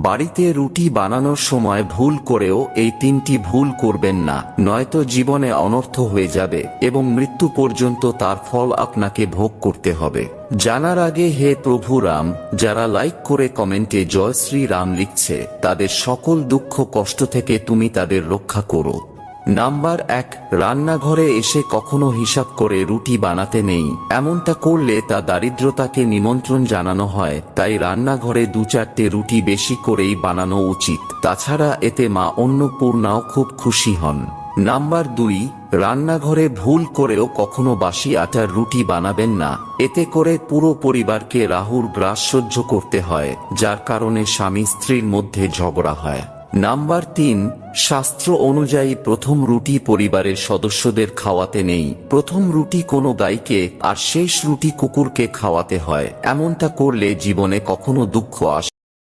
বাড়িতে রুটি বানানোর সময় ভুল করেও এই তিনটি ভুল করবেন না, নয়তো জীবনে অনর্থ হয়ে যাবে এবং মৃত্যু পর্যন্ত তার ফল আপনাকে ভোগ করতে হবে। জানার আগে হে প্রভু রাম, যারা লাইক করে কমেন্টে জয় শ্রী রাম লিখছে তাদের সকল দুঃখ কষ্ট থেকে তুমি তাদের রক্ষা করো। নাম্বার 1, রান্নাঘরে এসে কখনো হিসাব করে রুটি বানাতে নেই। এমনটা করলে তা দারিদ্রতাকে নিমন্ত্রণ জানানো হয়, তাই রান্নাঘরে 2-4টে রুটি বেশি করেই বানানো উচিত। তাছাড়া এতে মা অন্নপূর্ণাও খুব খুশি হন। নাম্বার 2, রান্নাঘরে ভুল করেও কখনো বাসি আটার রুটি বানাবেন না। এতে করে পুরো পরিবারকে রাহুর গ্রাস সহ্য করতে হয়, যার কারণে স্বামী স্ত্রীর মধ্যে ঝগড়া হয়। নাম্বার 3, শাস্ত্র অনুযায়ী প্রথম রুটি পরিবারের সদস্যদের খাওয়াতে নেই। প্রথম রুটি কোনো গাইকে আর শেষ রুটি কুকুরকে খাওয়াতে হয়। এমনটা করলে জীবনে কখনো দুঃখ আসে